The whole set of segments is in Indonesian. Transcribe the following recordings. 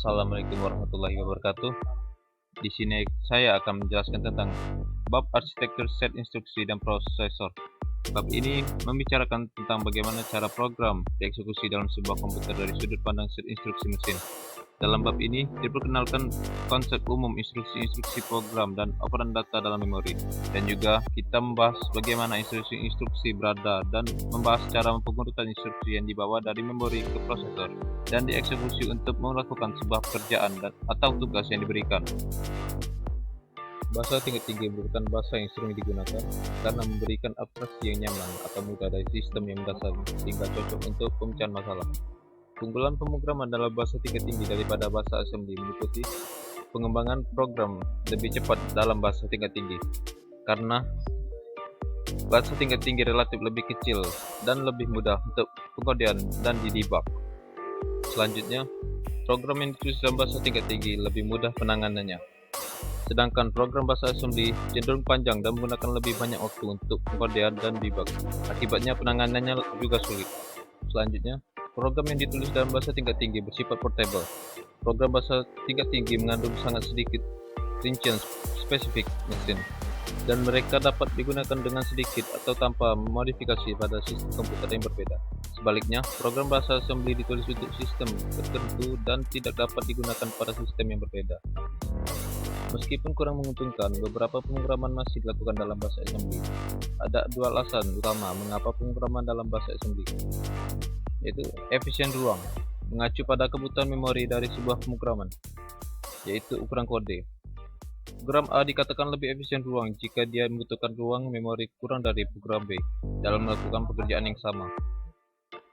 Assalamualaikum warahmatullahi wabarakatuh. Di sini saya akan menjelaskan tentang bab arsitektur set instruksi dan prosesor. Bab ini membicarakan tentang bagaimana cara program dieksekusi dalam sebuah komputer dari sudut pandang set instruksi mesin. Dalam bab ini diperkenalkan konsep umum instruksi-instruksi program dan operan data dalam memori, dan juga kita membahas bagaimana instruksi-instruksi berada dan membahas cara pengurutan instruksi yang dibawa dari memori ke prosesor dan dieksekusi untuk melakukan sebuah pekerjaan atau tugas yang diberikan. Bahasa tingkat tinggi merupakan bahasa yang sering digunakan karena memberikan abstraksi yang nyaman atau mudah dari sistem yang mendasar sehingga cocok untuk pemecahan masalah. Keunggulan pemrograman dalam bahasa tingkat tinggi daripada bahasa assembly meliputi pengembangan program lebih cepat dalam bahasa tingkat tinggi karena bahasa tingkat tinggi relatif lebih kecil dan lebih mudah untuk pengodean dan didebug. Selanjutnya, program yang ditulis dalam bahasa tingkat tinggi lebih mudah penanganannya, sedangkan program bahasa assembly cenderung panjang dan menggunakan lebih banyak waktu untuk pengodean dan debug. Akibatnya penanganannya juga sulit. Selanjutnya, program yang ditulis dalam bahasa tingkat tinggi bersifat portable. Program bahasa tingkat tinggi mengandung sangat sedikit rincian spesifik mesin, dan mereka dapat digunakan dengan sedikit atau tanpa modifikasi pada sistem komputer yang berbeda. Sebaliknya, program bahasa assembly ditulis untuk sistem tertentu dan tidak dapat digunakan pada sistem yang berbeda. Meskipun kurang menguntungkan, beberapa pemrograman masih dilakukan dalam bahasa assembly. Ada dua alasan utama mengapa pemrograman dalam bahasa assembly, yaitu efisien ruang, mengacu pada kebutuhan memori dari sebuah pemrograman, yaitu ukuran kode. Program A dikatakan lebih efisien ruang jika dia membutuhkan ruang memori kurang dari program B dalam melakukan pekerjaan yang sama.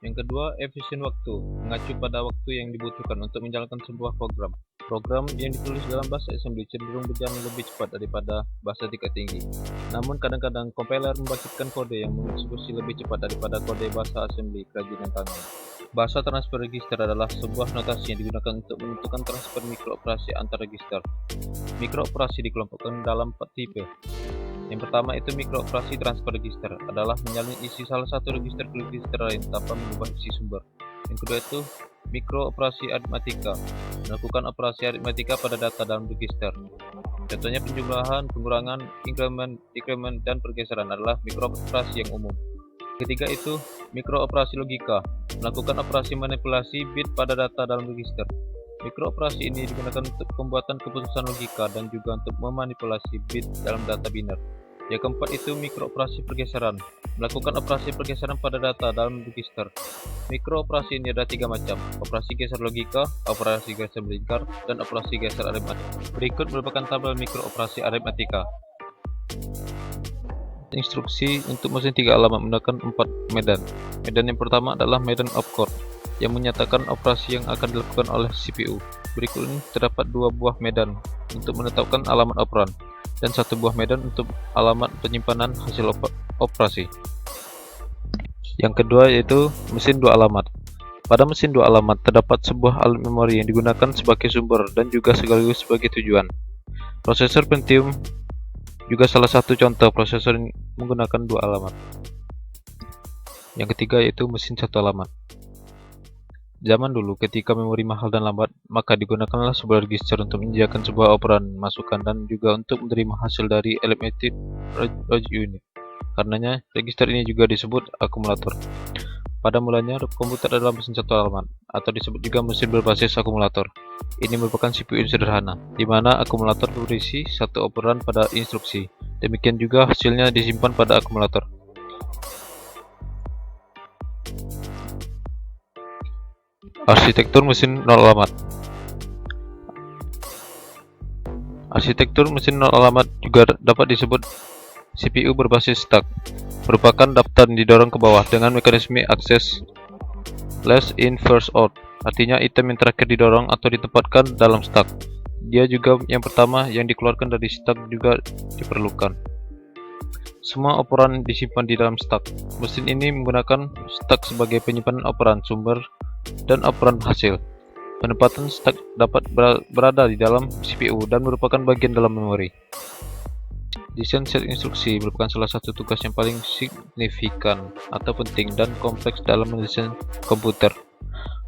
Yang kedua, efisien waktu, mengacu pada waktu yang dibutuhkan untuk menjalankan sebuah program. Program yang ditulis dalam bahasa assembly cenderung berjalan lebih cepat daripada bahasa tingkat tinggi. Namun kadang-kadang compiler membangkitkan kode yang mengeksekusi lebih cepat daripada kode bahasa assembly kerajinan tangan. Bahasa transfer register adalah sebuah notasi yang digunakan untuk menentukan transfer mikrooperasi antar register. Mikrooperasi dikelompokkan dalam 4 tipe. Yang pertama itu mikrooperasi transfer register, adalah menyalin isi salah satu register ke register lain tanpa mengubah isi sumber. Yang kedua itu mikrooperasi aritmatika, melakukan operasi aritmatika pada data dalam register. Contohnya penjumlahan, pengurangan, inkremen, dan pergeseran adalah mikrooperasi yang umum. Ketiga itu mikrooperasi logika, melakukan operasi manipulasi bit pada data dalam register. Mikrooperasi ini digunakan untuk pembuatan keputusan logika dan juga untuk memanipulasi bit dalam data biner. Yang keempat itu mikrooperasi pergeseran, melakukan operasi pergeseran pada data dalam register. Mikrooperasi ini ada 3 macam: operasi geser logika, operasi geser melingkar, dan operasi geser aritmatika. Berikut merupakan tabel mikrooperasi aritmatika. Instruksi untuk mesin 3 alamat menggunakan 4 medan. Medan yang pertama adalah medan opcode, yang menyatakan operasi yang akan dilakukan oleh CPU. Berikut ini terdapat 2 buah medan untuk menetapkan alamat operan, dan 1 buah medan untuk alamat penyimpanan hasil operasi. Yang kedua yaitu mesin 2 alamat. Pada mesin 2 alamat terdapat sebuah alat memori yang digunakan sebagai sumber dan juga sekaligus sebagai tujuan. Prosesor Pentium juga salah satu contoh prosesor yang menggunakan 2 alamat. Yang ketiga yaitu mesin 1 alamat. Zaman dulu ketika memori mahal dan lambat, maka digunakanlah sebuah register untuk menyediakan sebuah operan masukan dan juga untuk menerima hasil dari arithmetic logic unit. Karenanya, register ini juga disebut akumulator. Pada mulanya, komputer adalah mesin 1 alamat, atau disebut juga mesin berbasis akumulator. Ini merupakan CPU sederhana, di mana akumulator berisi 1 operan pada instruksi. Demikian juga hasilnya disimpan pada akumulator. Arsitektur mesin 0 alamat. Arsitektur mesin 0 alamat juga dapat disebut CPU berbasis stack, merupakan daftar yang didorong ke bawah dengan mekanisme akses last in first out, artinya item yang terakhir didorong atau ditempatkan dalam stack. Dia juga yang pertama yang dikeluarkan dari stack juga diperlukan. Semua operan disimpan di dalam stack. Mesin ini menggunakan stack sebagai penyimpanan operan sumber dan operan hasil. Penempatan stack dapat berada di dalam CPU dan merupakan bagian dalam memori. Desain set instruksi merupakan salah satu tugas yang paling signifikan atau penting dan kompleks dalam mendesain komputer.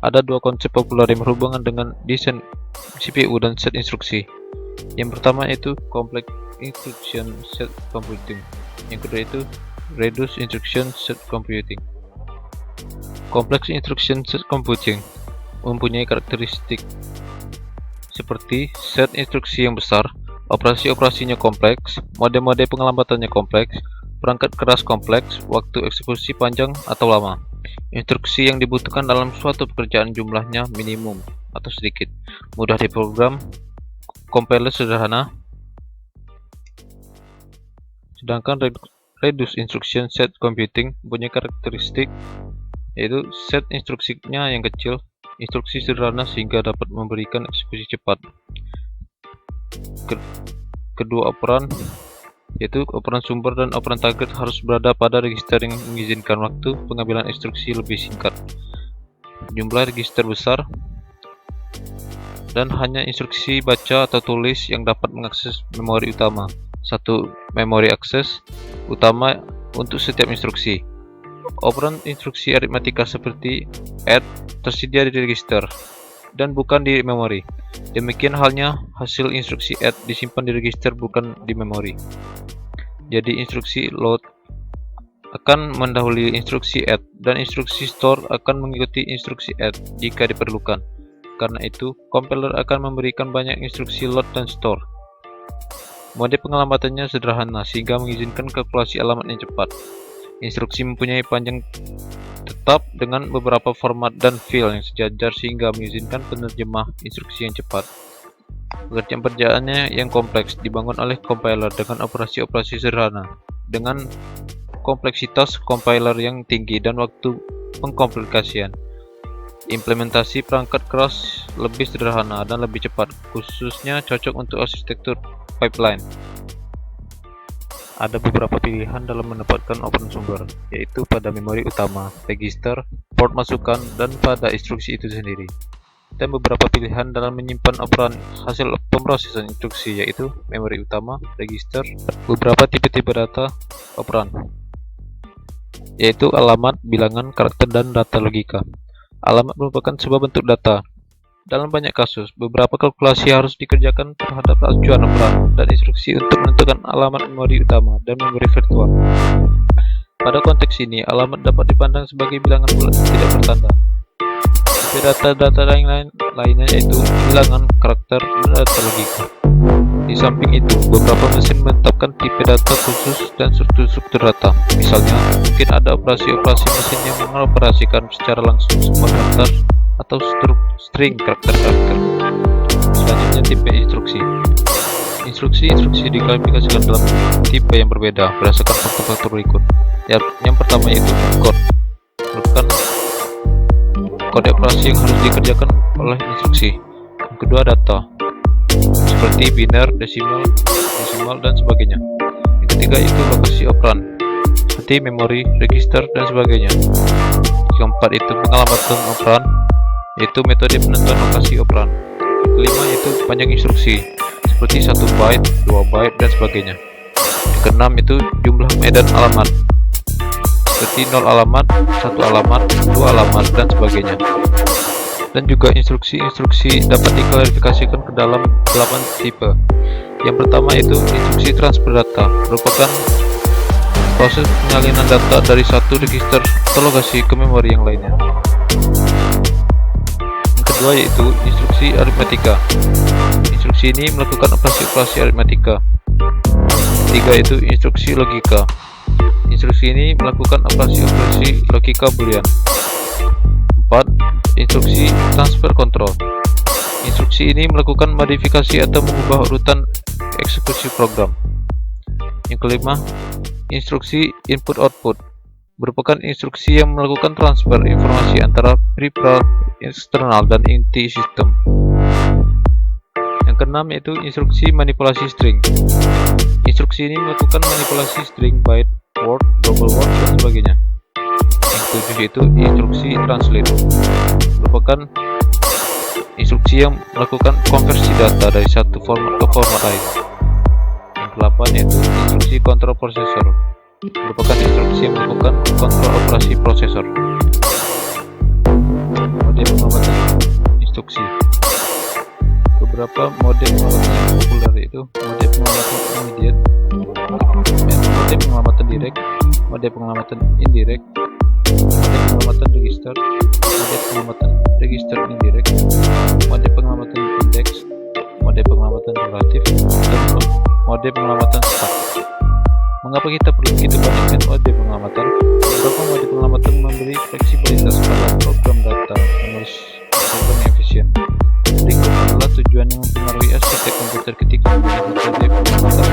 Ada 2 konsep populer yang berhubungan dengan desain CPU dan set instruksi. Yang pertama itu Complex Instruction Set Computing. Yang kedua itu Reduce Instruction Set Computing. Complex Instruction Set Computing mempunyai karakteristik seperti set instruksi yang besar, operasi-operasinya kompleks, mode-mode pengelamatannya kompleks, perangkat keras kompleks, waktu eksekusi panjang atau lama. Instruksi yang dibutuhkan dalam suatu pekerjaan jumlahnya minimum atau sedikit, mudah diprogram, compiler sederhana. Sedangkan Reduce Instruction Set Computing mempunyai karakteristik yaitu set instruksinya yang kecil, instruksi sederhana sehingga dapat memberikan eksekusi cepat. Kedua operan yaitu operan sumber dan operan target harus berada pada register yang mengizinkan waktu pengambilan instruksi lebih singkat, jumlah register besar, dan hanya instruksi baca atau tulis yang dapat mengakses memori utama. Satu memori akses utama untuk setiap instruksi. Operan instruksi aritmatika seperti add tersedia di register dan bukan di memori. Demikian halnya hasil instruksi add disimpan di register bukan di memori. Jadi instruksi load akan mendahului instruksi add dan instruksi store akan mengikuti instruksi add jika diperlukan. Karena itu, compiler akan memberikan banyak instruksi load dan store. Mode pengelamatannya sederhana sehingga mengizinkan kalkulasi alamat yang cepat. Instruksi mempunyai panjang tetap dengan beberapa format dan file yang sejajar sehingga mengizinkan penerjemah instruksi yang cepat. Pekerjaan-pekerjaannya yang kompleks dibangun oleh compiler dengan operasi-operasi sederhana, dengan kompleksitas compiler yang tinggi dan waktu pengkomplikasian. Implementasi perangkat keras lebih sederhana dan lebih cepat, khususnya cocok untuk arsitektur pipeline. Ada beberapa pilihan dalam menempatkan operan sumber, yaitu pada memori utama, register, port masukan, dan pada instruksi itu sendiri. Dan beberapa pilihan dalam menyimpan operan hasil pemrosesan instruksi, yaitu memori utama, register, beberapa tipe-tipe data operan, yaitu alamat, bilangan, karakter, dan data logika. Alamat merupakan sebuah bentuk data. Dalam banyak kasus, beberapa kalkulasi harus dikerjakan terhadap acuan operan dan instruksi untuk menentukan alamat memori utama dan memori virtual. Pada konteks ini, alamat dapat dipandang sebagai bilangan bulat tidak bertanda. Tipe data-data lainnya yaitu bilangan, karakter, dan data logika. Di samping itu, beberapa mesin menetapkan tipe data khusus dan struktur data. Misalnya, mungkin ada operasi-operasi mesin yang mengoperasikan secara langsung sebuah daftar atau string karakter-karakter. Selanjutnya tipe instruksi. Instruksi diklasifikasikan dalam tipe yang berbeda berdasarkan faktor-faktor berikut. Yang pertama yaitu code, merupakan kode operasi yang harus dikerjakan oleh instruksi. Yang kedua data, seperti biner, desimal, dan sebagainya. Yang ketiga itu lokasi operan, seperti memori, register, dan sebagainya. Yang keempat itu pengelamatan operan, yaitu metode penentuan lokasi operan. Kelima yaitu panjang instruksi, seperti 1 byte, 2 byte, dan sebagainya. Yang keenam itu jumlah medan alamat, seperti 0 alamat, 1 alamat, 2 alamat, dan sebagainya. Dan juga instruksi-instruksi dapat diklasifikasikan ke dalam 8 tipe. Yang pertama itu instruksi transfer data, merupakan proses penyalinan data dari satu register atau lokasi ke memori yang lainnya. Kedua yaitu instruksi aritmatika. Instruksi ini melakukan operasi-operasi aritmatika. Ketiga itu instruksi logika. Instruksi ini melakukan operasi-operasi logika boolean. 4. Instruksi transfer control. Instruksi ini melakukan modifikasi atau mengubah urutan eksekusi program. Yang kelima, instruksi input-output, merupakan instruksi yang melakukan transfer informasi antara peripheral eksternal dan inti sistem. Yang keenam yaitu instruksi manipulasi string. Instruksi ini melakukan manipulasi string, byte, word, double word, dan sebagainya. Yang ketujuh yaitu instruksi translate, merupakan instruksi yang melakukan konversi data dari satu format ke format lain. Yang kedelapan yaitu instruksi control processor, merupakan instruksi yang melakukan kontrol operasi prosesor. Mode pengamatan instruksi. beberapa mode pengamatan yang populer, yaitu mode pengamatan immediate, mode pengamatan direct, mode pengamatan indirect, mode pengamatan register, mode pengamatan register indirect, mode pengamatan index, mode pengamatan relatif, dan mode pengamatan stack. Mengapa kita perlu begitu banyaknya mode pengamatan? Beberapa mode pengamatan memberi fleksibilitas pada program data menulis program yang efisien. Berikut adalah tujuan yang mempengaruhi arsitek komputer ketika menggunakan mode pengamatan.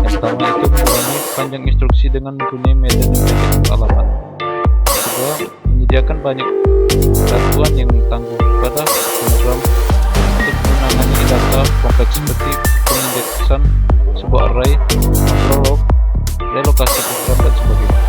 Yang pertama itu mengurangi panjang instruksi dengan mempunyai medan yang banyak untuk alamat. Kedua, menyediakan banyak satuan yang tangguh pada program untuk menangani data kompleks seperti pengindeksan sebuah array, prolog, relokasi program, dan sebagainya.